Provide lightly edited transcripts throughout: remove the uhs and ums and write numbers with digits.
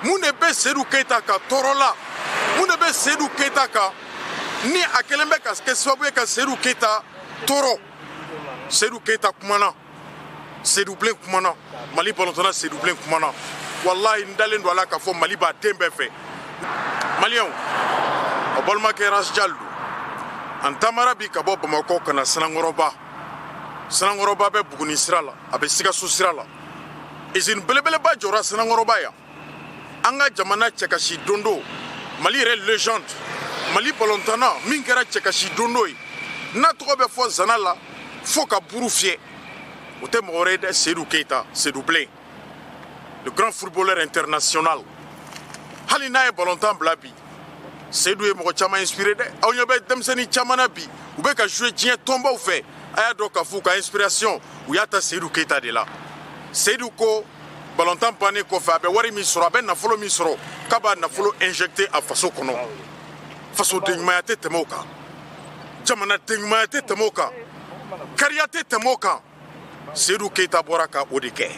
mun de bɛ Seydou Keita ka tɔɔrɔ la mun de bɛ Seydou Keita kan ni a kɛlen bɛ ka kɛ sababu ye ka Seydou Keita tɔɔrɔ. Seydou Keita kumana, Seydou Bilen kumana, Mali balontanna Seydou Bilen kumana. Wallahi n dalen don a la k'a fɔ Mali b'a den bɛɛ fɛ. Maliyɛnw, a balimakɛ Rasjal don. An taamara bi ka bɔ Bamakɔ ka na Sanankɔrɔba. Sanankɔrɔba bɛ Buguni sira la, a bɛ Sikaso sira la. Usine belebeleba jɔra Sanankɔrɔba yan. An ka jamana cɛkasi dondo, Mali yɛrɛ légende, Mali balontanna min kɛra cɛkasi dondo ye. N'a tɔgɔ bɛ fɔ Zana la, fo ka buru fiyɛ. O tɛ mɔgɔ wɛrɛ ye dɛ, Seydou Keita, Seydou Bilen. Le grand footballeur international. Hali n'a ye balontan bila bi, Seydou ye mɔgɔ caman inspiré dɛ. Aw ɲɛ bɛ denmisɛnnin caman na bi, u bɛ ka jouer diɲɛ tɔnbaw fɛ. A y'a dɔn k'a fɔ u ka inspiration u y'a ta Seydou Keita de la. Seydou ko balontan bannen kɔfɛ a bɛ wari min sɔrɔ, a bɛ nafolo min sɔrɔ, k'a b'a nafolo injecté a faso kɔnɔ. Fasoden ɲumanya tɛ tɛmɛ o kan. Jamanaden ɲumanya tɛ tɛmɛ o kan. Kariya tɛ tɛmɛ o kan. Seydou Keita bɔra ka o de kɛ.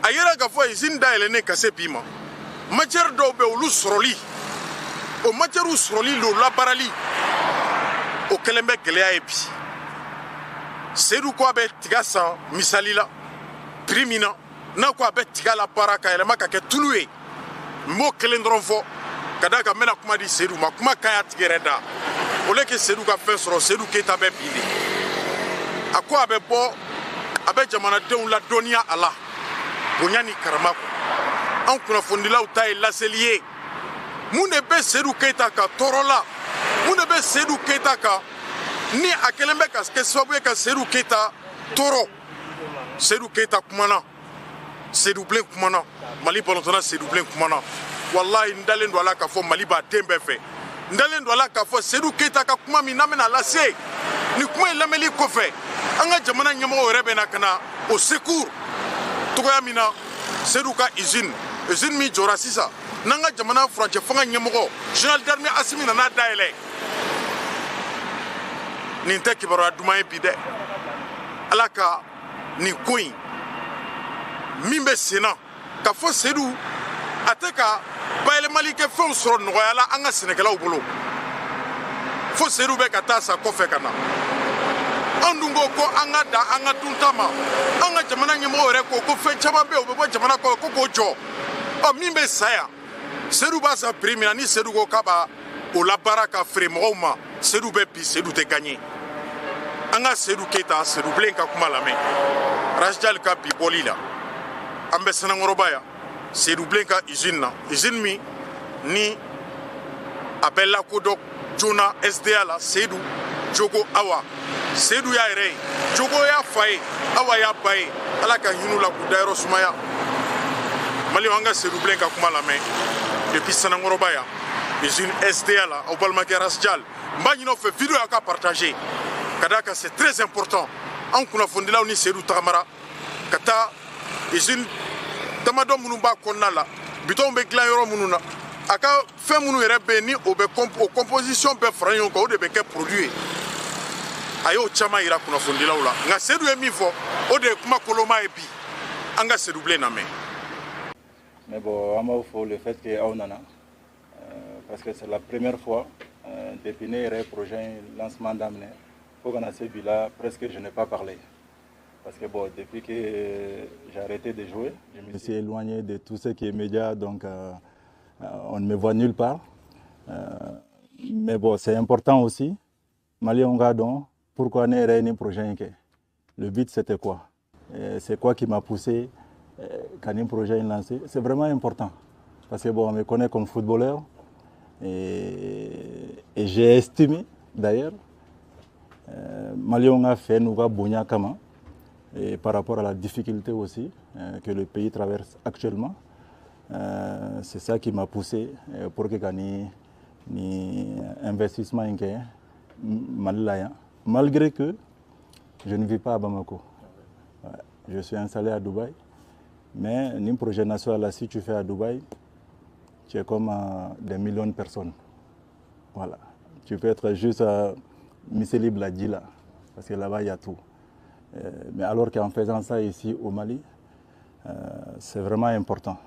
A yɛrɛ k'a fɔ usine dayɛlɛnnen ka se bi ma, matière dɔw bɛ olu sɔrɔli, o matière sɔrɔli n'o labaarali, o kɛlen bɛ gɛlɛya ye bi. Seydou ko a bɛ tiga san misali la prix min na, n'a ko a bɛ tiga la baara ka yɛlɛma ka kɛ tulu ye, n b'o kelen dɔrɔn fɔ ka d'a kan n bɛna kuma di Seydou ma, kuma ka y'a tigi yɛrɛ da. Au lieu que Seydou ka fɛn sɔrɔ, Seydou Keita bɛ bin de. A ko a bɛ bɔ, a bɛ jamanadenw ladɔnniya a la, bonya ni karama kɔ. An kunnafonidilaw ta ye laseli ye. Mun de bɛ Seydou Keita ka tɔɔrɔ la mun de bɛ Seydou Keita kan ni a kɛlen bɛ ka kɛ sababu ye ka Seydou Keita tɔɔrɔ. Seydou Keita kumana, Seydou Bilen kumana, Mali balontanna Seydou Bilen kumana. Wallahi n dalen don a la k'a fɔ Mali b'a den bɛɛ fɛ. N dalen don a la k'a fɔ Seydou Keita ka kuma min n'an bɛna lase, ni kuma in lamɛnli kɔfɛ an ka jamana ɲɛmɔgɔw yɛrɛ bɛ na ka na o secours togoya min na Seydou ka usine min jɔra sisan n'an ka jamana furancɛ fanga ɲɛmɔgɔ général d'armée Assimi nana dayɛlɛ. Nin tɛ kibaruya duman ye bi dɛ. Ala ka nin ko in min bɛ sen na k'a fɔ Seydou a tɛ ka bayɛlɛmali kɛ fɛnw sɔrɔ nɔgɔya la an ka sɛnɛkɛlaw bolo, fo Seydou bɛ ka taa sa kɔfɛ ka na. An dun ko an ka dan an ka dunta ma, an ka jamana ɲɛmɔgɔ yɛrɛ ko fɛn caman bɛ yen o bɛ bɔ jamana kɔnɔ ko k'o jɔ. Min bɛ sa yan, Seydou b'a san prix min na, ni Seydou ko k'a b'a o labaara ka feere mɔgɔw ma, Seydou bɛ bi, Seydou tɛ gagner. An ka Seydou Keita, Seydou Bilen ka kuma lamɛn. Rasjal ka bi bɔli la, an bɛ Sanankɔrɔba yan, Seydou Bilen ka usine na, usine min ni a bɛ lakodɔn joona SDA la, Seydou Jogo Awa. Seydou y'a yɛrɛ ye, Jogo y'a fa ye, Awa y'a ba ye. Ala ka hin'u la k'u dayɔrɔ sumaya. Maliyɛnw, an ka Seydou Bilen ka kuma lamɛn depuis Sanankɔrɔba yan, usine SDA la, aw balimakɛ Rasjal. N b'a ɲini aw fɛ vidéo y'a ka partager, ka d'a kan c'est très important. An kunnafonidilaw ni Seydou tagamara ka taa usine damadɔ minnu b'a kɔnɔna la, bitɔnw bɛ dilan yɔrɔ minnu na, a ka fɛn minnu yɛrɛ bɛ yen ni o bɛ o composition bɛɛ fara ɲɔgɔn kan, o de bɛ kɛ produit ye. A y'o caman yira kunnafonidilaw la, nka Seydou ye min fɔ o de ye kuma koloma ye bi. An ka Seydou Bilen lamɛn. Mais bon, on m'a fait le fait que on en a, parce que c'est la première fois depuis le projet lancement d'amener. Faut qu'on a ce là presque je n'ai pas parlé. Parce que bon, depuis que j'ai arrêté de jouer, je me suis éloigné de tout ce qui est média, donc on ne me voit nulle part. Mais bon, c'est important aussi. Mali Ongadon, pourquoi on a un projet? Le but c'était quoi? C'est quoi qui m'a poussé quand un projet est lancé? C'est vraiment important. Parce que bon, on me connaît comme footballeur. Et j'ai estimé d'ailleurs, Mali a fait nous Bonya Kama. Et par rapport à la difficulté aussi que le pays traverse actuellement, c'est ça qui m'a poussé pour que gagner investissement malgré que je ne vis pas à Bamako. Je suis installé à Dubaï, mais un projet national, si tu fais à Dubaï, tu es comme des millions de personnes. Voilà. Tu peux être juste à Miseli Bladila, parce que là-bas il y a tout. Mais alors qu'en faisant ça ici au Mali, c'est vraiment important.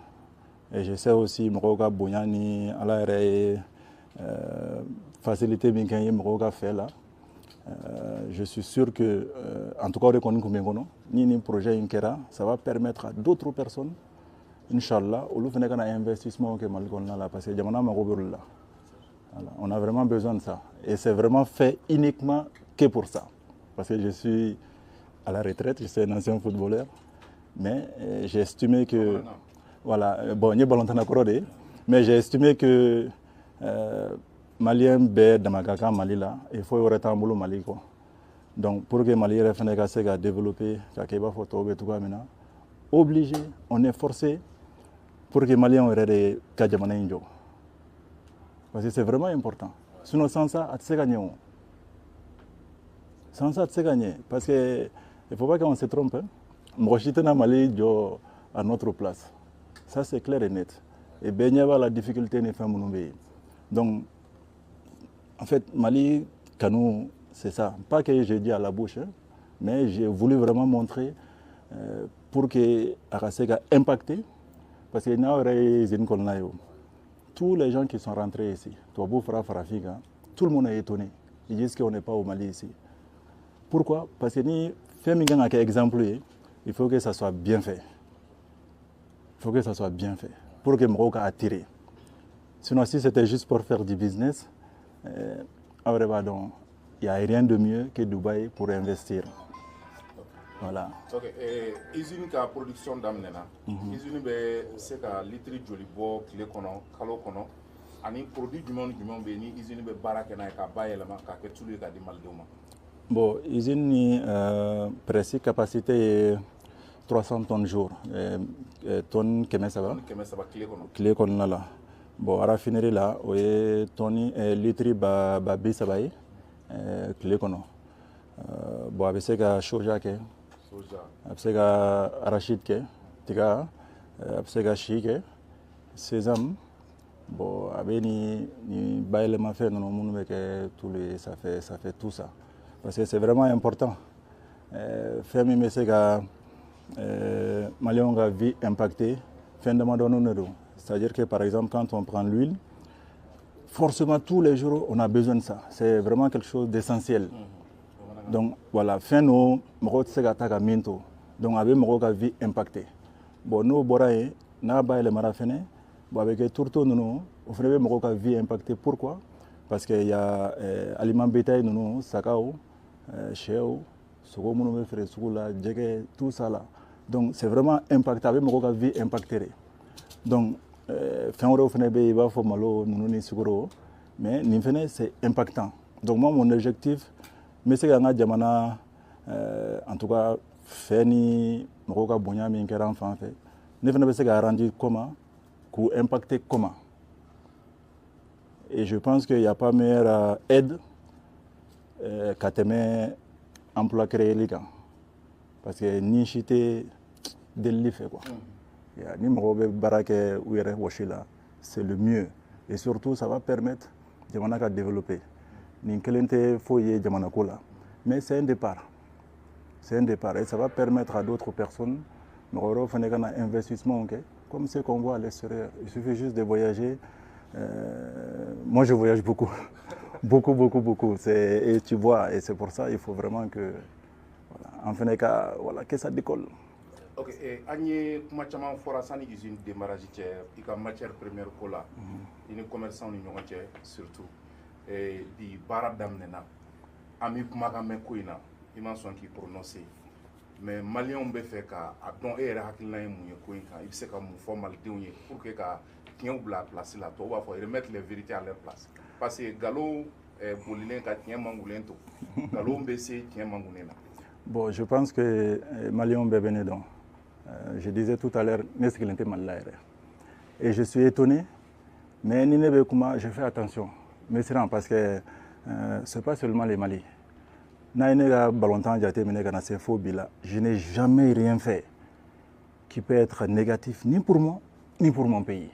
Et je sais aussi Moroka Bouyani, à la facilité que Moroka fait là. Je suis sûr que, en tout cas, ni projet Inkera, ça va permettre à d'autres personnes, Inch'Allah, au lieu de faire un investissement que Malgona là, parce que on a vraiment besoin de ça. Et c'est vraiment fait uniquement que pour ça. Parce que je suis à la retraite, je suis un ancien footballeur, mais j'ai estimé que, voilà, bon, il y a longtemps mais j'ai estimé que Malien B dans ma Mali là, il faut y avoir Mali quoi. Donc pour que Mali refasse à développer, obligé, on est forcé pour que Maliens aient des Kadjamanaïnjo. Parce que c'est vraiment important. Sinon sans ça, c'est gagné. Sans ça, c'est gagné. Parce qu'il ne faut pas qu'on se trompe. Moi, je suis Mali à notre place. Ça, c'est clair et net. Et bien, il y a la difficulté de faire mon pays. Donc, en fait, Mali, Kanou, c'est ça. Pas que j'ai dit à la bouche, hein, mais j'ai voulu vraiment montrer pour que Arasega impacté. Parce que tous les gens qui sont rentrés ici, tout le monde est étonné. Ils disent qu'on n'est pas au Mali ici. Pourquoi? Parce que ni fait un exemple, il faut que ça soit bien fait. Il faut que ça soit bien fait pour que Maroc attire. Sinon, si c'était juste pour faire du business, il n'y a rien de mieux que Dubaï pour investir. Voilà. Ok. Usine qui a production d'amnena. Usine c'est que litre jolibo, clé kono, kalo kono. Ani produit du monde béni. Usine be barakena ka bayelama ka ke tulu ka di maldoma. Bon, usine précis capacité 300 tonnes jour. Tonnes kemé ça va? Kemé ça va clé kono là. Bon, à raffinerie là, on tonnes litre ba bisabaye clé kono. Bon, avec ce que soja ke. Avec ce que arachide ke, tika, avec ce que chi ke, sésame. Bon, avec ni baille ma fait non mon que tous les ça fait tout ça. Parce que c'est vraiment important. Faire mes c'est que Malion a vie impactée, fin de mois d'honneur. C'est-à-dire que par exemple quand on prend l'huile, forcément tous les jours on a besoin de ça. C'est vraiment quelque chose d'essentiel. Donc voilà, fin nous, Maroc c'est gata minto. Donc avec Maroc a vie impactée. Bon nous boraye, n'a pas le marafene. Bon avec tout nous, on fait Maroc a vie impactée. Pourquoi? Parce qu'il y a aliments bétail nous, sakao, chèvre, soko nous faire soula, djege, tout ça là. Donc c'est vraiment impacté avec Maroc a vie impactée. Donc fin on fait il va faut malo nous ni sukoro, mais n'imfene c'est impactant. Donc moi mon objectif mais c'est que jamana en tout cas feni Maroc bonya mi nkera enfant fait ne venait pas se rendu comment pour impacter comment. Et je pense qu'il n'y a pas meilleure aide qu'à t'aimer emploi créé les gars. Parce que ni chité de l'IFE quoi. Ni Maroc barake ou washila, c'est le mieux. Et surtout ça va permettre jamana de développer. Ninkelente foyer Jamanakola. Mais c'est un départ. C'est un départ. Et ça va permettre à d'autres personnes de faire un investissement, okay? Comme ce qu'on voit à l'extérieur. Il suffit juste de voyager. Moi, je voyage beaucoup. beaucoup. Et tu vois, et c'est pour ça qu'il faut vraiment que, voilà, que ça décolle. Ok, Agnès, comment tu as fait une démarrage de matière première cola, une commerçant surtout. Di baara daminɛna an bɛ kumakan mɛn ko in na i ma sɔn k'i prononcer mais maliyɛnw bɛ fɛ ka a dɔn e yɛrɛ hakilina ye mun ye ko in kan i bɛ se ka mun fɔ malidenw ye pour que ka tiɲɛw bila place la tɔw b'a fɔ remettre les vérités à leur place parce que nkalon bolilen ka tiɲɛ mangulen to nkalon bɛ se tiɲɛ mangulen na. Bon, je pense que maliyɛnw bɛɛ bɛ ne dɔn. Je disais tout à l'heure ne sigilen tɛ Mali la yɛrɛ et je suis étonné mais ni ne bɛ kuma je fais attention. Mais c'est parce que ce n'est pas seulement les Mali. Je n'ai jamais rien fait qui peut être négatif ni pour moi, ni pour mon pays.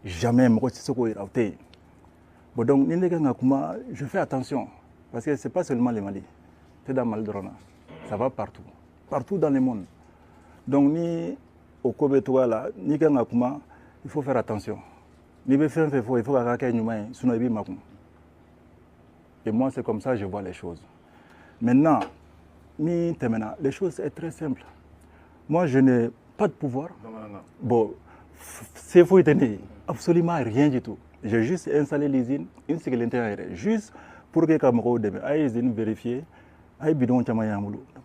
Jamais. Donc, je fais attention. Parce que ce n'est pas seulement les Mali. C'est dans Maldrona. Ça va partout. Partout dans le monde. Donc, au Kobe là, ni quand il faut faire attention. Ni il faut que et moi, c'est comme ça que je vois les choses. Maintenant, les choses sont très simples. Moi, je n'ai pas de pouvoir. Bon, c'est faux, absolument rien du tout. J'ai juste installé l'usine, une sécurité, juste pour que les camarades vérifient,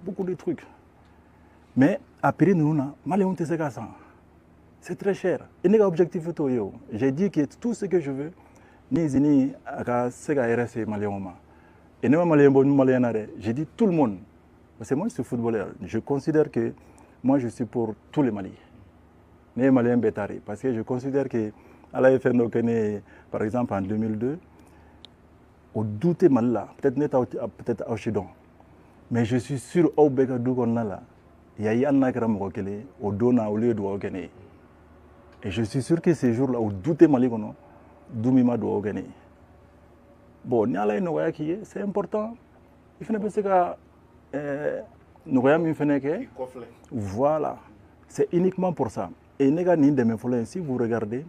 beaucoup de trucs. Mais après, nous, c'est très cher. Et notre objectif, j'ai dit que tout ce que je veux, j'ai dit tout le monde. Parce que moi, je suis footballeur. Je considère que moi, je suis pour tous les Maliens. Les Maliens bétarés. Parce que je considère que, à la FN, par exemple, en 2002, au doute Malala, peut-être à Chidon. Mais je suis sûr au Bégadougonala, il y a un Nakram Rokele, au Dona, au lieu de Ogene. Et je suis sûr que ces jours-là, au doute Maligono, Doumima doit organiser. Bon, c'est important. Il faut que voilà, c'est uniquement pour ça. Et si vous regardez,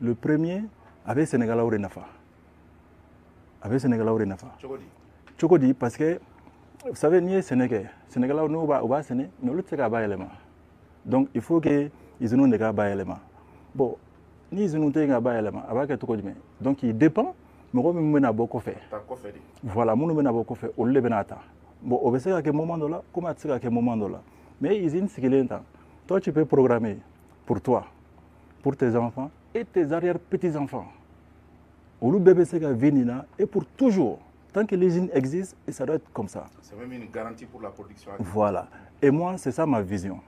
le premier avait Sénégal au Renafa. Avec Sénégal au Renafa. Chokodi, parce que vous savez, ni Sénégal, Sénégal au bas Séné, mais l'autre c'est qu'à élément. Donc il faut qu'ils aient des gars élément. Bon, ni ils ont des gars élément, avec donc il dépend. Mais on a beaucoup fait. Voilà, on a beaucoup fait. On l'a bien. Bon, on va à quel moment là, comment à quel moment là. Mais ils ont ce qu'il est temps. Toi, tu peux programmer pour toi, pour tes enfants et tes arrière-petits-enfants. Ou le bébé c'est venir et pour toujours. Tant que l'usine existe, et ça doit être comme ça. C'est même une garantie pour la production. Voilà. Et moi, c'est ça ma vision.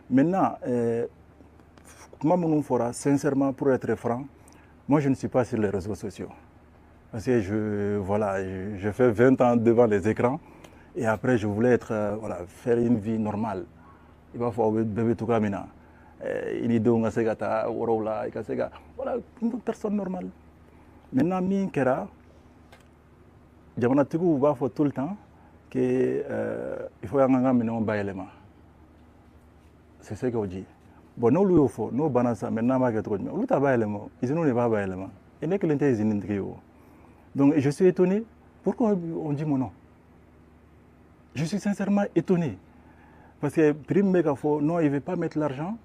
Maintenant, comment on fera, sincèrement, pour être franc, moi, je ne suis pas sur les réseaux sociaux. Parce que je fais 20 ans devant les écrans et après je voulais faire une vie normale. Il va falloir bébé tout comme voilà, une personne normale. Maintenant, il va faut tout le temps qu'il faut un élément. C'est ce qu'on dit. Bon, nous lui faut, nous banasa maintenant ma trop mais nous t'as élément, ils n'ont pas élément. Et n'est que l'intérêt. Donc je suis étonné. Pourquoi on dit mon nom? Je suis sincèrement étonné. Parce que Prime Megafo, non, il ne veut pas mettre l'argent.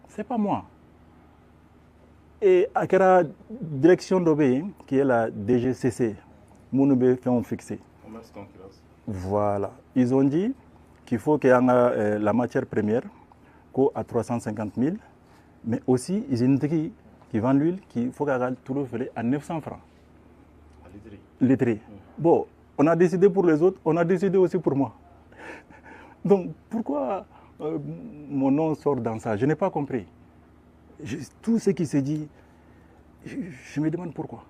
Ce n'est pas moi. Et à la direction d'Obé, qui est la DGCC, Mounoubé fait un fixé. Voilà. Ils ont dit qu'il faut qu'il y ait la matière première à 350 000, mais aussi ils ont dit qu'ils vendent l'huile, qu'il faut qu'il y ait tout le fait à 900 francs. Lettré. Bon, on a décidé pour les autres, on a décidé aussi pour moi. Donc, pourquoi mon nom sort dans ça? Je n'ai pas compris. Tout ce qui s'est dit, je me demande pourquoi.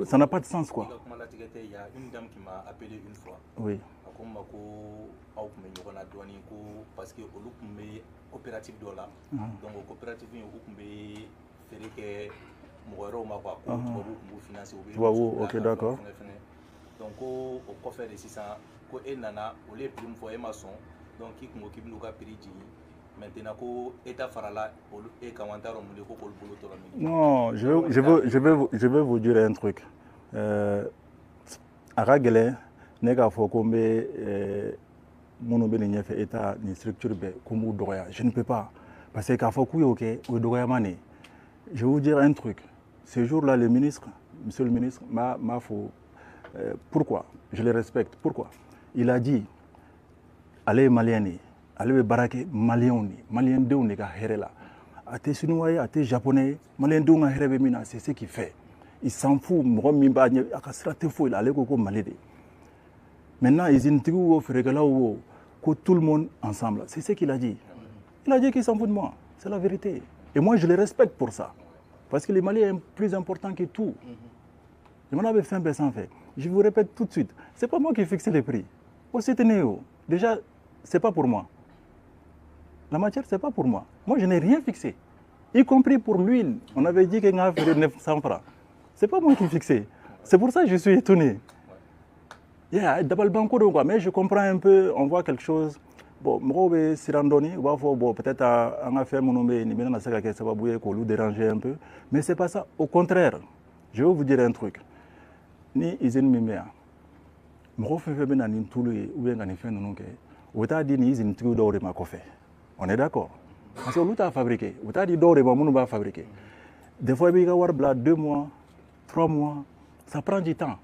Ça n'a pas de sens, quoi. Il y a une dame qui m'a appelé une fois. Oui. Parce que le coopérative de là, donc le coopérative ok, d'accord. Donc au coffre de 600, et nana, au lieu de me maçon, donc qui m'occupe de prix. Maintenant, état farala et commentaire au boulot. Non, je vais vous dire un truc. À Ragele, nega fokombe monobé fait état ni structure comme doya. Je ne peux pas parce que kafoku ok ou doya mané. Je vais vous dire un truc. Ce jour-là, le ministre, monsieur le ministre, m'a fait. Pourquoi? Je le respecte. Pourquoi? Il a dit allez Maliani, allez Baraké, Maliani, Malien de Unega Herela. À tes Chinois, à tes Japonais, Malien de Unega Heremina, c'est ce qu'il fait. Il s'en fout, Mromimba, Akasrate fou, il a allé au Malade. Maintenant, ils ont que tout le monde ensemble. C'est ce qu'il a dit. Il a dit qu'il s'en fout de moi. C'est la vérité. Et moi, je le respecte pour ça. Parce que les Maliens sont plus importants que tout. Je m'en avais fait un peu sans fait. Je vous répète tout de suite. Ce n'est pas moi qui fixe les prix. Déjà, ce n'est pas pour moi. La matière, ce n'est pas pour moi. Moi, je n'ai rien fixé. Y compris pour l'huile. On avait dit qu'il y avait 900 francs. Ce n'est pas moi qui ai fixé. C'est pour ça que je suis étonné. Mais je comprends un peu, on voit quelque chose. bon mɔgɔw bɛ siran dɔɔni u b'a fɔ bon peut-être an ka fɛn minnu bɛ yen nin bɛna se ka kɛ sababu ye k'olu déranger un peu mais c'est pas ça au contraire je vais vous dire un truc ni usine min bɛ yan mɔgɔ fɛn fɛn bɛ na ni tulu ye ou bien ka nin fɛn ninnu kɛ u bɛ taa di nin usine tigiw dɔw de ma kɔfɛ on est d'accord parce que olu t'a fabriqué u bɛ taa di dɔw de ma minnu b'a fabriqué des fois i b'i ka wari bila 2 mois 3 mois ça prend du temps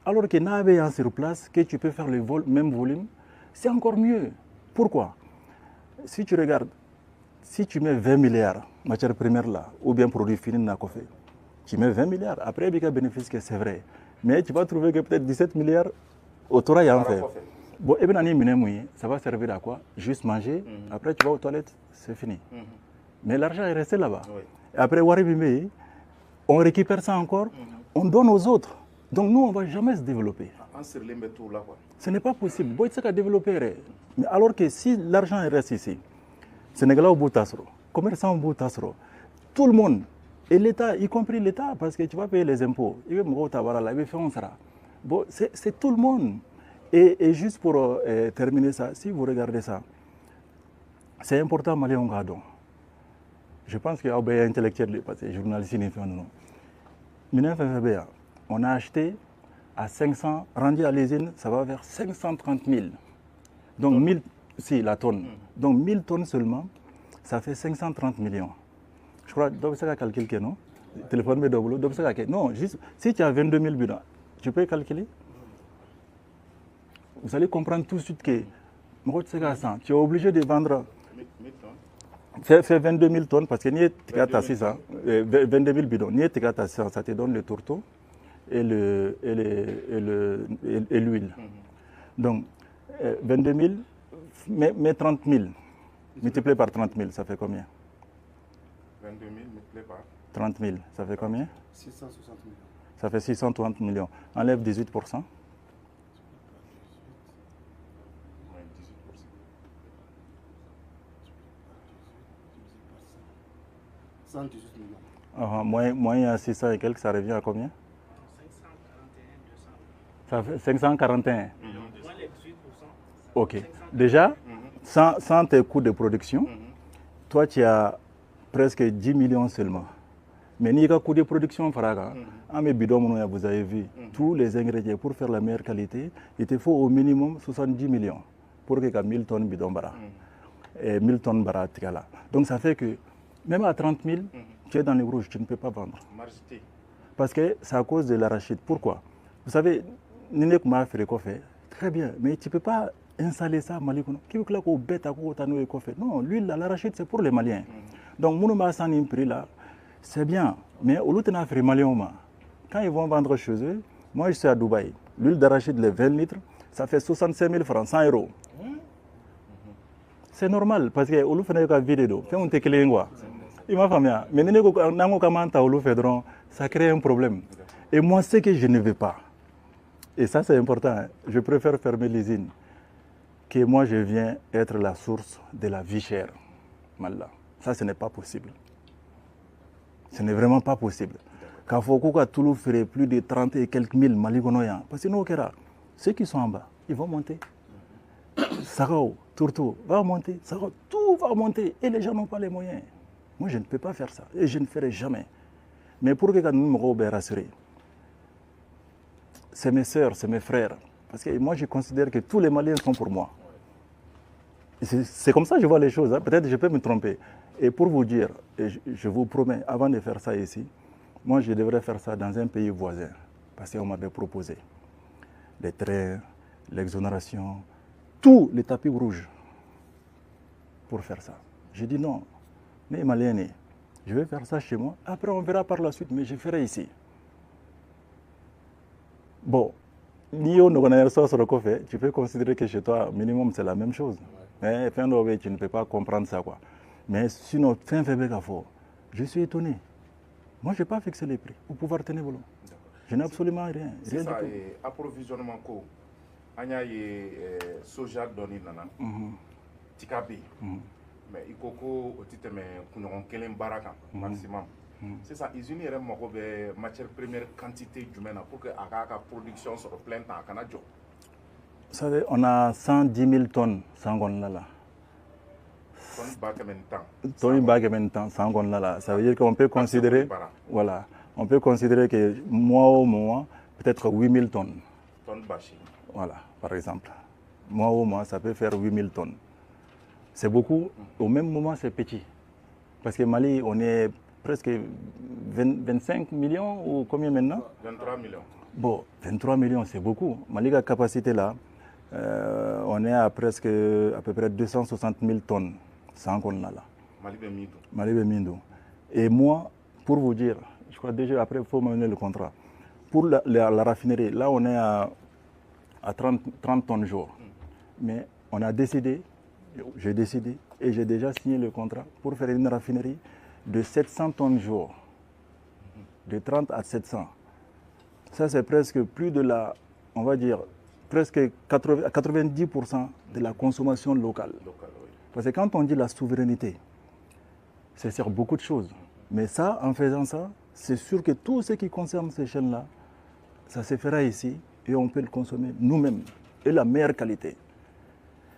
alors que n'a bɛ yan sur place que tu peux faire le même volume c'est encore mieux. Pourquoi? Si tu regardes, si tu mets 20 milliards matières premières là, ou bien produits finis na café, tu mets 20 milliards. Après, il y a un bénéfice que c'est vrai. Mais tu vas trouver que peut-être 17 milliards, autour il y a en fait. Bon, et bien, ça va servir à quoi? Juste manger. Après, tu vas aux toilettes, c'est fini. Mais l'argent est resté là-bas. Après, on récupère ça encore, on donne aux autres. Donc nous, on ne va jamais se développer. Ce n'est pas possible. Bon, c'est qu'à développer. Mais alors que si l'argent reste ici, Sénégalais au bout tasro, commerçants au bout tasro, tout le monde, et l'État, y compris l'État, parce que tu vas payer les impôts, il va faire un sera. Bon, c'est tout le monde. Et juste pour terminer ça, si vous regardez ça, c'est important, Malien Gadon. Je pense qu'il y a un intellectuel, parce que journaliste, on a acheté à 500, rendu à l'usine, ça va vers 530 000. Donc 1000, si la tonne. Donc 1000 tonnes seulement, ça fait 530 millions. Je crois, donc ça calcule non? Téléphone me double, donc ça non, juste si tu as 22 000 bidons, tu peux calculer. Vous allez comprendre tout de suite que tu es obligé de vendre. Fais 22 000 tonnes parce que ni 22 000 bidons, ni ça te donne le tourteau et l'huile. Donc 22 000, mais 30 000, multiplié par 30 000, ça fait combien? 22 000 multiplié par 30 000, ça fait combien? 660 millions. Ça fait 630 millions. Enlève 18%. 118 millions. Moins à 600 et quelques, ça revient à combien? 541, 200. Ça fait 541. Ok. Déjà, sans tes coûts de production, toi tu as presque 10 millions seulement. Mais ni coût de production, vous avez vu, tous les ingrédients pour faire la meilleure qualité, il te faut au minimum 70 millions pour que 1000 tonnes bidon bara. Et 1000 tonnes bara. Donc ça fait que même à 30 000, tu es dans les rouges, tu ne peux pas vendre. Parce que c'est à cause de l'arachide. Pourquoi? Vous savez, très bien, mais tu ne peux pas installer ça Malikono. Non, l'huile, l'arachide, c'est pour les Maliens. Donc, prix là, c'est bien. Mais au lieu de Malien, quand ils vont vendre chez eux, moi je suis à Dubaï, l'huile d'arachide, les 20 litres, ça fait 65 000 francs, 100 euros. C'est normal, parce que au lieu de faire une vidéo, fais un téléngua. Il m'a fait mais ça crée un problème. Et moi, c'est que je ne veux pas. Et ça, c'est important. Hein. Je préfère fermer l'usine que moi, je viens être la source de la vie chère. Mallah. Ça, ce n'est pas possible. Ce n'est vraiment pas possible. Quand Fokouka Toulou ferait plus de 30 et quelques mille Maligonoyans, parce que nous, ceux qui sont en bas, ils vont monter. Sarao, Tourtou, va monter. Sarao, tout va monter. Et les gens n'ont pas les moyens. Moi, je ne peux pas faire ça. Et je ne ferai jamais. Mais pour que nous me rassurer, c'est mes sœurs, c'est mes frères. Parce que moi, je considère que tous les Maliens sont pour moi. C'est comme ça que je vois les choses. Hein. Peut-être que je peux me tromper. Et pour vous dire, et je vous promets, avant de faire ça ici, moi, je devrais faire ça dans un pays voisin. Parce qu'on m'avait proposé les trains, l'exonération, tous les tapis rouges pour faire ça. J'ai dit non, les Maliens, je vais faire ça chez moi. Après, on verra par la suite, mais je ferai ici. Bon, tu peux considérer que chez toi, minimum, c'est la même chose. Mais tu ne peux pas comprendre ça. Quoi. Mais sinon, je suis étonné. Moi, je n'ai pas fixé les prix pour pouvoir tenir le Je n'ai absolument rien. C'est ça, approvisionnement. Il y a soja donné tikabi. Mais il faut que maximum. C'est ça, ils unissent les matières premières quantité humaine pour que la production soit pleine en Canada. Vous savez, on a 110 000 tonnes sangon là. Ça veut dire qu'on peut considérer, voilà, on peut considérer que mois au mois, peut-être 8000 tonnes. Voilà, par exemple. Mois au mois, ça peut faire 8000 tonnes. C'est beaucoup. Au même moment, c'est petit. Parce que Mali, on est presque 25 millions ou combien maintenant? 23 millions. Bon, 23 millions, c'est beaucoup. Mali, la capacité là, on est à presque à peu près 260 000 tonnes. Sans qu'on a là. Mali Bemindou. Et moi, pour vous dire, je crois déjà après, il faut mener le contrat. Pour la raffinerie, là, on est à 30 tonnes jour. Mais on a décidé, j'ai décidé, et j'ai déjà signé le contrat pour faire une raffinerie de 700 tonnes jour. De 30 à 700. Ça, c'est presque plus de on va dire, presque 90% de la consommation locale. Parce que quand on dit la souveraineté, c'est sur beaucoup de choses. Mais ça, en faisant ça, c'est sûr que tout ce qui concerne ces chaînes-là, ça se fera ici et on peut le consommer nous-mêmes et la meilleure qualité.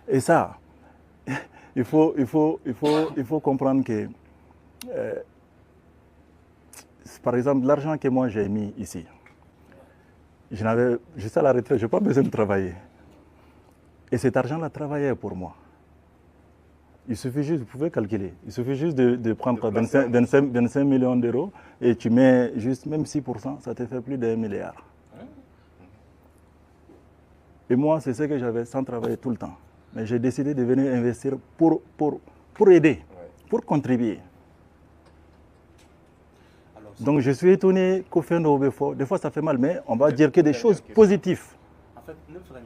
Et ça, il faut comprendre que, par exemple, l'argent que moi j'ai mis ici, j'étais à la retraite, je n'ai pas besoin de travailler. Et cet argent-là travaillait pour moi. Il suffit juste, vous pouvez calculer, il suffit juste de prendre 25 millions d'euros et tu mets juste même 6%, ça te fait plus d'1 milliard. Et moi, c'est ce que j'avais sans travailler tout le temps. Mais j'ai décidé de venir investir pour aider, pour contribuer. Donc je suis étonné qu'au fin de des fois ça fait mal, mais on va dire que des choses positives. En fait, nous faisons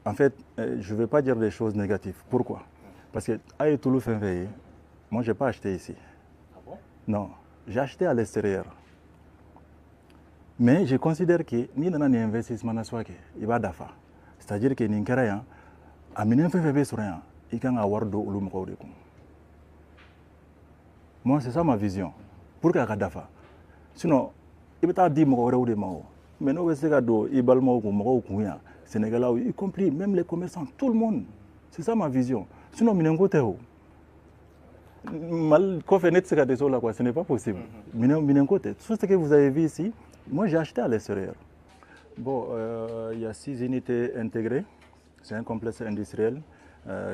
en fait, je ne vais pas dire des choses négatives. Pourquoi? Parce que Aïe-Toulou Fenveille, moi je n'ai pas acheté ici. Ah bon? Non, j'ai acheté à l'extérieur. Mais je considère que ni dans un investissement il va d'affaires. C'est-à-dire que Ninkara, à minen Fenveille sur rien, il can avoir de l'oumou. Moi, c'est ça ma vision. Pourquoi Kadafa? Sinon, il va dire que mais nous, c'est que Sénégalais, y compris même les commerçants, tout le monde. C'est ça ma vision. Sinon, ce n'est pas possible. Tout ce que vous avez vu ici, moi j'ai acheté à l'extérieur. Bon, il y a 6 unités intégrées. C'est un complexe industriel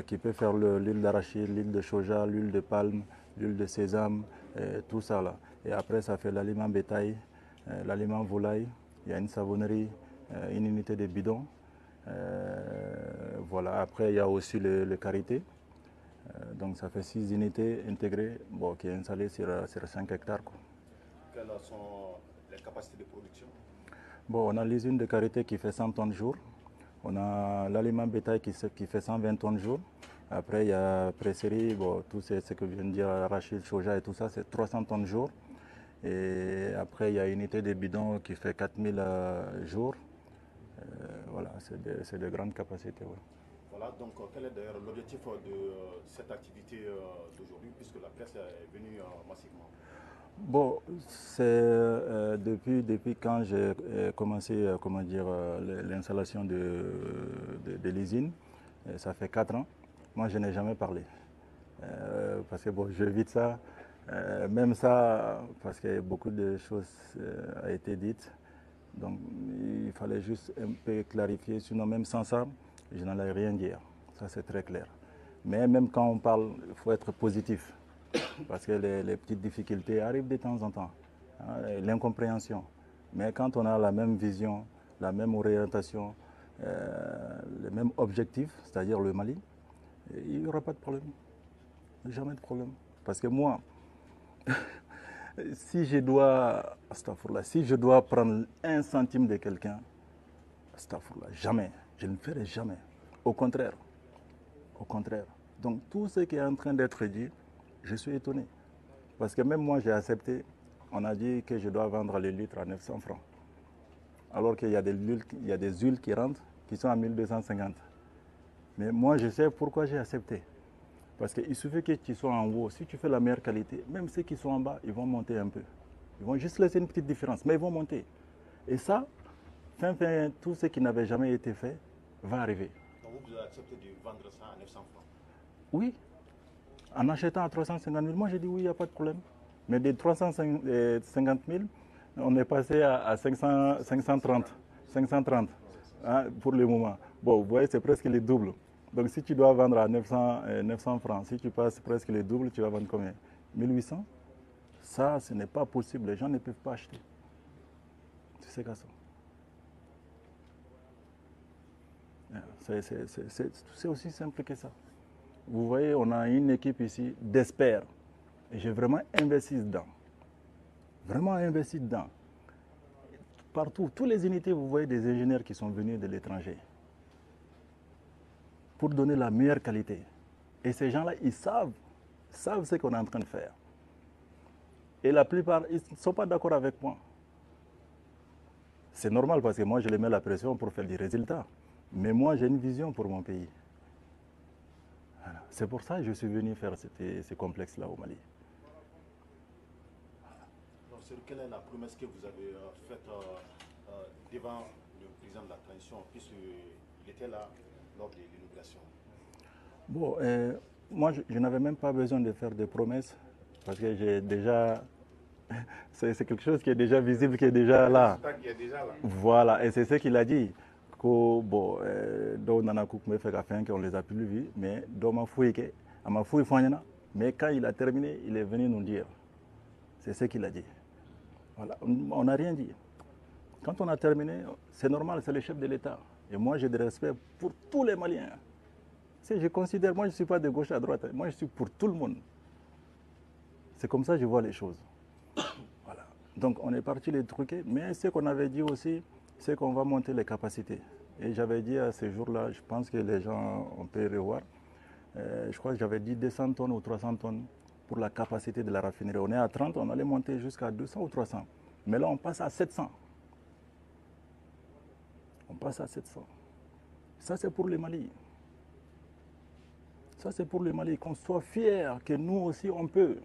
qui peut faire l'huile d'arachide, l'huile de soja, l'huile de palme, l'huile de sésame, tout ça là. Et après, ça fait l'aliment bétail, l'aliment volaille. Il y a une savonnerie, une unité de bidon. Voilà. Après, il y a aussi le karité. Donc, ça fait 6 unités intégrées qui est installées sur 5 hectares. Quoi. Quelles sont les capacités de production? Bon, on a l'usine de karité qui fait 100 tonnes jour. On a l'aliment bétail qui fait 120 tonnes jour. Après, il y a presserie, tout ce que je viens de dire, arachide, soja et tout ça, c'est 300 tonnes jour. Et après, il y a une unité de bidon qui fait 4000 jours. Voilà, c'est de grandes capacités. Ouais. Voilà, donc quel est d'ailleurs l'objectif de cette activité d'aujourd'hui, puisque la presse est venue massivement? Bon, c'est depuis quand j'ai commencé l'installation de l'usine, ça fait 4 ans. Moi, je n'ai jamais parlé. Parce que bon, je vis ça. Même ça, parce que beaucoup de choses ont été dites. Donc, il fallait juste un peu clarifier. Sinon, même sans ça, je n'allais rien dire. Ça, c'est très clair. Mais même quand on parle, il faut être positif. Parce que les petites difficultés arrivent de temps en temps. Hein, l'incompréhension. Mais quand on a la même vision, la même orientation, le même objectif, c'est-à-dire le Mali, il n'y aura pas de problème. Jamais de problème. Parce que moi, si je dois prendre 1 centime de quelqu'un, jamais. Je ne le ferai jamais. Au contraire. Au contraire. Donc tout ce qui est en train d'être dit, je suis étonné. Parce que même moi, j'ai accepté. On a dit que je dois vendre les litres à 900 francs. Alors qu'il y a des huiles qui rentrent qui sont à 1250. Mais moi, je sais pourquoi j'ai accepté. Parce qu'il suffit que tu sois en haut. Si tu fais la meilleure qualité, même ceux qui sont en bas, ils vont monter un peu. Ils vont juste laisser une petite différence, mais ils vont monter. Et ça, tout ce qui n'avait jamais été fait va arriver. Donc vous avez accepté de vendre ça à 900 francs? Oui. En achetant à 350 000, moi j'ai dit oui, il n'y a pas de problème. Mais des 350 000, on est passé à 530 hein, pour le moment. Bon, vous voyez, c'est presque le double. Donc si tu dois vendre à 900 francs, si tu passes presque le double, tu vas vendre combien? 1800? Ça, ce n'est pas possible. Les gens ne peuvent pas acheter. C'est ça. C'est aussi simple que ça. Vous voyez, on a une équipe ici d'experts. Et j'ai vraiment investi dedans. Vraiment investi dedans. Partout, toutes les unités, vous voyez des ingénieurs qui sont venus de l'étranger pour donner la meilleure qualité. Et ces gens-là, ils savent ce qu'on est en train de faire. Et la plupart, ils ne sont pas d'accord avec moi. C'est normal parce que moi, je les mets la pression pour faire des résultats. Mais moi, j'ai une vision pour mon pays. Voilà. C'est pour ça que je suis venu faire ce complexe-là au Mali. Donc, quelle est la promesse que vous avez faite devant le président de la transition, puisqu'il était là lors de l'inauguration? Bon, moi, je n'avais même pas besoin de faire des promesses parce que j'ai déjà... C'est quelque chose qui est déjà visible, qui est déjà là. Voilà, et c'est ce qu'il a dit. Que, bon, on les a plus vus, mais mais quand il a terminé, il est venu nous dire. C'est ce qu'il a dit. Voilà, on n'a rien dit. Quand on a terminé, c'est normal, c'est le chef de l'État. Et moi, j'ai du respect pour tous les Maliens. Je considère, moi, je ne suis pas de gauche à droite. Moi, je suis pour tout le monde. C'est comme ça que je vois les choses. Voilà. Donc, on est parti les truquer. Mais ce qu'on avait dit aussi, c'est qu'on va monter les capacités. Et j'avais dit à ce jour-là, je pense que les gens, on peut revoir. Je crois que j'avais dit 200 tonnes ou 300 tonnes pour la capacité de la raffinerie. On est à 30, on allait monter jusqu'à 200 ou 300. Mais là, on passe à 700. On passe à 700. Ça, c'est pour le Mali. Ça, c'est pour le Mali. Qu'on soit fiers que nous aussi, on peut.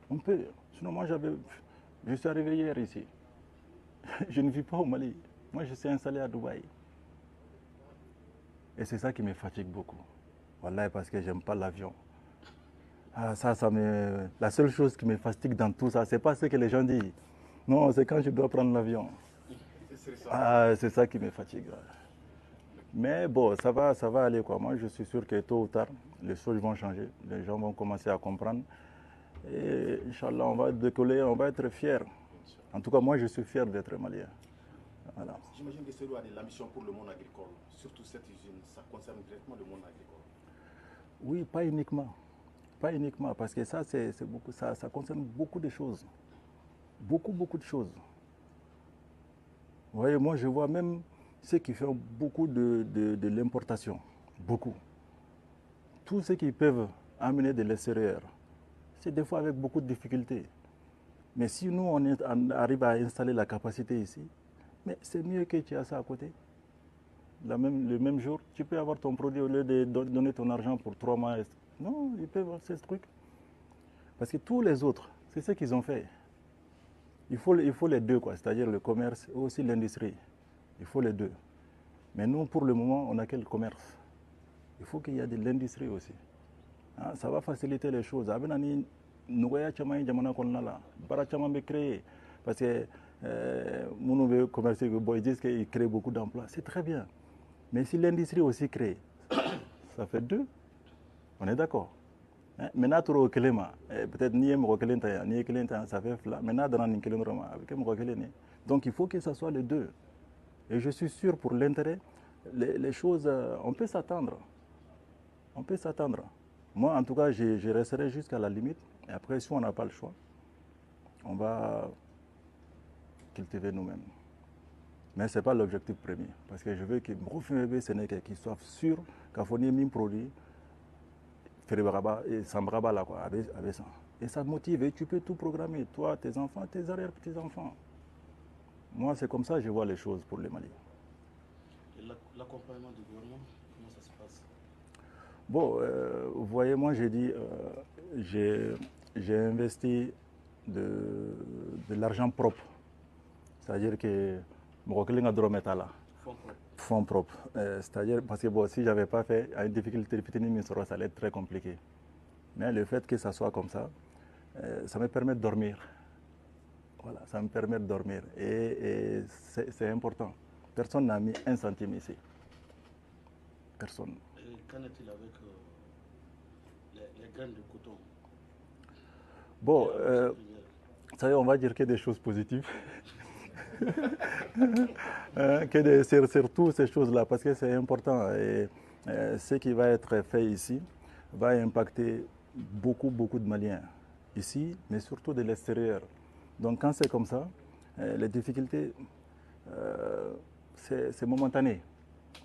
On peut. Sinon, moi, je suis arrivé hier ici. Je ne vis pas au Mali. Moi, je suis installé à Dubaï. Et c'est ça qui me fatigue beaucoup. Voilà, parce que je n'aime pas l'avion. Ah, la seule chose qui me fatigue dans tout ça, ce n'est pas ce que les gens disent. Non, c'est quand je dois prendre l'avion. Ah, c'est ça qui me fatigue. Mais bon, ça va aller quoi. Moi, je suis sûr que tôt ou tard, les choses vont changer. Les gens vont commencer à comprendre. Et Inch'Allah, on va décoller, on va être fiers. En tout cas, moi, je suis fier d'être malien. Voilà. J'imagine que Cedou a de l'ambition pour le monde agricole. Surtout cette usine, ça concerne directement le monde agricole. Oui, pas uniquement. Pas uniquement, parce que ça, ça concerne beaucoup de choses. Beaucoup de choses. Vous voyez, moi, je vois même ceux qui font beaucoup de l'importation. Beaucoup. Tous ceux qui peuvent amener de l'extérieur, c'est des fois avec beaucoup de difficultés. Mais si nous, on arrive à installer la capacité ici, mais c'est mieux que tu as ça à côté. Le même jour, tu peux avoir ton produit au lieu de donner ton argent pour 3 mois. Non, ils peuvent avoir ce truc. Parce que tous les autres, c'est ce qu'ils ont fait. Il faut les deux, quoi. C'est-à-dire le commerce et aussi l'industrie. Il faut les deux. Mais nous, pour le moment, on n'a que le commerce. Il faut qu'il y ait de l'industrie aussi. Hein, ça va faciliter les choses. Parce que nous commercer, ils disent qu'ils créent beaucoup d'emplois. C'est très bien. Mais si l'industrie aussi crée, ça fait 2. On est d'accord. Maintenant, peut-être ça fait donc il faut que ce soit les deux. Et je suis sûr pour l'intérêt, les choses, on peut s'attendre. On peut s'attendre. Moi, en tout cas, je resterai jusqu'à la limite. Et après, si on n'a pas le choix, on va cultiver nous-mêmes. Mais ce n'est pas l'objectif premier. Parce que je veux que Mrofimebe Sénégal qu'ils soient sûrs qu'on ait mis un produit et Sambraba là, quoi, avec ça. Et ça te motive et tu peux tout programmer, toi, tes enfants, tes arrière-petits-enfants. Moi, c'est comme ça que je vois les choses pour les Mali. Et l'accompagnement du gouvernement, comment ça se passe? Bon, vous voyez, moi, j'ai dit, j'ai investi de l'argent propre. C'est-à-dire que là, fonds propres. C'est-à-dire, parce que bon, si je n'avais pas fait, à une difficulté, ça allait être très compliqué. Mais le fait que ça soit comme ça, ça me permet de dormir. Voilà, ça me permet de dormir. Et c'est important. Personne n'a mis 1 centime ici. Personne. Et qu'en est-il avec les graines de coton? Bon, ça y est, on va dire que des choses positives. Surtout ces choses-là, parce que c'est important. Et ce qui va être fait ici va impacter beaucoup de Maliens ici, mais surtout de l'extérieur. Donc quand c'est comme ça, les difficultés, c'est momentané.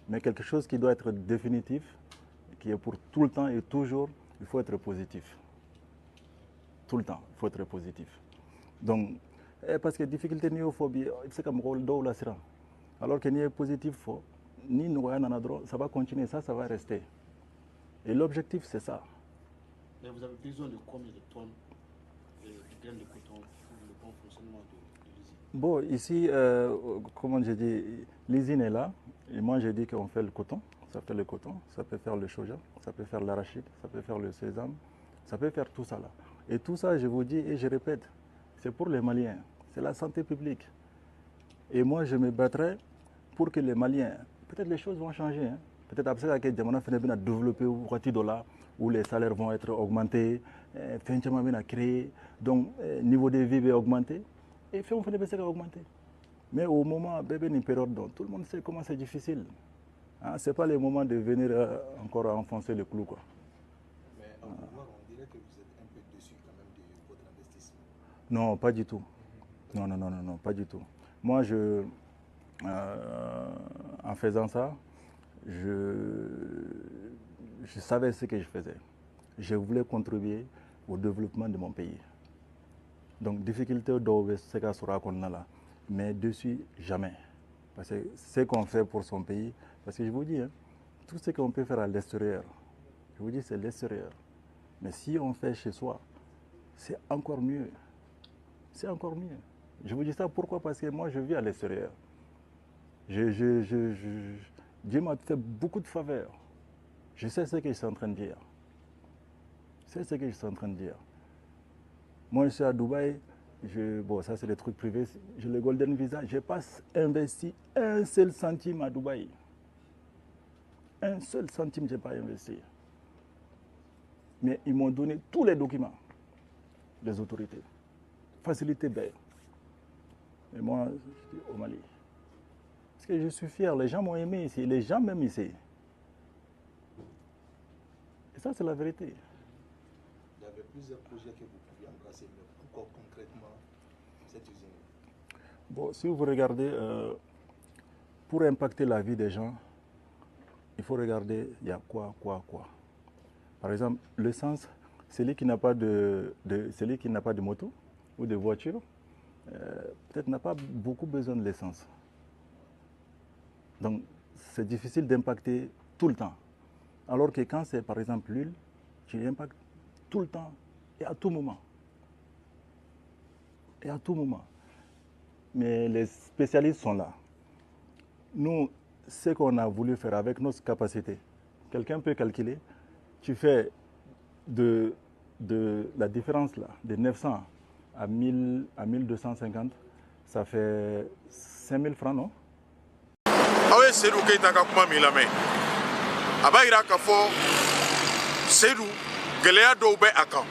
Mais quelque chose qui doit être définitif, qui est pour tout le temps et toujours, il faut être positif. Tout le temps, il faut être positif. Donc, parce que difficulté néophobie, c'est comme le sera. Alors que ni positif, ni ça va continuer, ça va rester. Et l'objectif, c'est ça. Mais vous avez besoin de combien de tonnes de graines de coton pour le bon fonctionnement de l'usine? Bon, ici, comment je dis, l'usine est là. Et moi, j'ai dit qu'on fait le coton. Ça fait le coton, ça peut faire le soja, ça peut faire l'arachide, ça peut faire le sésame, ça peut faire tout ça là. Et tout ça, je vous dis et je répète, c'est pour les Maliens, c'est la santé publique. Et moi, je me battrai pour que les Maliens, peut-être les choses vont changer. Hein. Peut-être après ça, on a développé où les salaires vont être augmentés, donc niveau de vie va augmenter, et on fait des augmenter. Mais au moment, bébé, une période dont tout le monde sait comment c'est difficile. Hein, ce n'est pas le moment de venir encore enfoncer le clou. Quoi. Mais en pouvoir, on dirait que vous êtes un peu déçu quand même de votre investissement. Non, pas du tout. Non, pas du tout. Moi, en faisant ça, je savais ce que je faisais. Je voulais contribuer au développement de mon pays. Donc, difficulté d'ouvrir ce cas sera qu'on a là. Mais dessus, jamais. Parce que ce qu'on fait pour son pays, parce que je vous dis, hein, tout ce qu'on peut faire à l'extérieur, je vous dis, c'est l'extérieur. Mais si on fait chez soi, c'est encore mieux. C'est encore mieux. Je vous dis ça pourquoi? Parce que moi, je vis à l'extérieur. Dieu m'a fait beaucoup de faveurs. Je sais ce que je suis en train de dire. Moi, je suis à Dubaï. Bon, ça, c'est des trucs privés. J'ai le Golden Visa. Je n'ai pas investi 1 seul centime à Dubaï. 1 seul centime, je n'ai pas investi. Mais ils m'ont donné tous les documents, les autorités. Facilité belle. Et moi, je suis au Mali. Parce que je suis fier, les gens m'ont aimé ici, les gens m'aiment ici. Et ça, c'est la vérité. Il y avait plusieurs projets que vous pouviez embrasser, mais pourquoi concrètement cette usine? Bon, si vous regardez, pour impacter la vie des gens, il faut regarder, il y a quoi. Par exemple, l'essence, celui qui n'a pas de moto ou de voiture, peut-être n'a pas beaucoup besoin de l'essence. Donc, c'est difficile d'impacter tout le temps. Alors que quand c'est par exemple l'huile, tu impactes tout le temps et à tout moment. Mais les spécialistes sont là. Nous, ce qu'on a voulu faire avec nos capacités, quelqu'un peut calculer, tu fais de la différence là, de 900 à 1250, ça fait 5000 francs, non? Awe Seydou Keita ka kuma min lamɛn a b'a yira k'a fɔ Seydou gɛlɛya dɔw bɛ a kan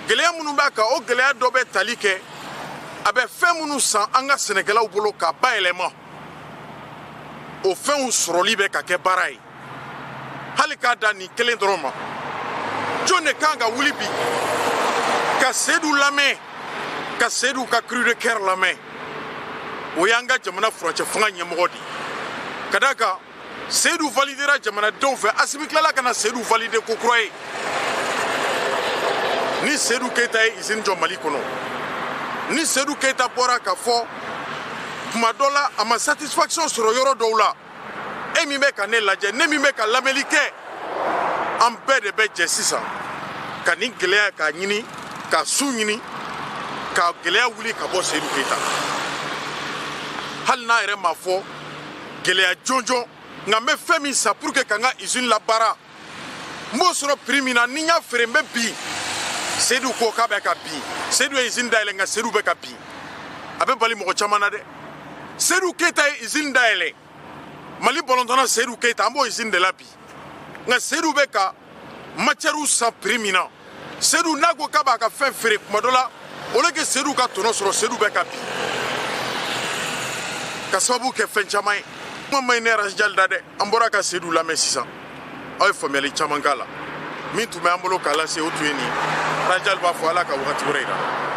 gɛlɛya minnu b'a kan o gɛlɛya dɔ bɛ tali kɛ a bɛ fɛn minnu san an ka sɛnɛkɛlaw bolo k'a bayɛlɛma o fɛnw sɔrɔli bɛ ka kɛ baara ye hali k'a da nin kelen dɔrɔn ma jɔn de kan ka wuli bi ka Seydou lamɛn ka Seydou ka cri de cœur lamɛn o y'an ka jamana furancɛ fanga ɲɛmɔgɔ de ka d'a kan Seydou validera jamanadenw fɛ Asimi tilala ka na Seydou valide ko kura ye ni Seydou Keita ye usine jɔ Mali kɔnɔ ni Seydou Keita bɔra ka fɔ tuma dɔ la a ma satisfaction sɔrɔ yɔrɔ dɔw la e min bɛ ka ne lajɛ ne min bɛ ka lamɛnli kɛ an bɛɛ de bɛ jɛ sisan ka nin gɛlɛya k'a ɲini ka su ɲini ka gɛlɛya wuli ka bɔ Seydou Keita hali n'a yɛrɛ ma fɔ gɛlɛya jɔnjɔn nka n bɛ fɛn min san pour que ka n ka usine labaara n b'o sɔrɔ prix min na ni n y'a feere n bɛ bin Seydou ko k'a bɛ ka bin Seydou ye usine dayɛlɛ nka Seydou bɛ ka bin a bɛ bali mɔgɔ caman na dɛ Seydou Keita ye usine dayɛlɛ Mali bɔlɔntɔnna Seydou Keita an b'o usine de la bi nka Seydou bɛ ka matière san prix min na Seydou n'a ko k'a b'a ka fɛn feere kuma dɔ la au lieu que Seydou ka tɔnɔ sɔrɔ Seydou bɛ ka bin ka sababu kɛ fɛn caman ye kuma ma ɲi ne Rajal da dɛ an bɔra ka Seydou lamɛn sisan aw ye faamuyali caman k'a la min tun bɛ an bolo k'a lase o tun ye nin Rajal b'a fɔ Ala ka wagati wɛrɛ yira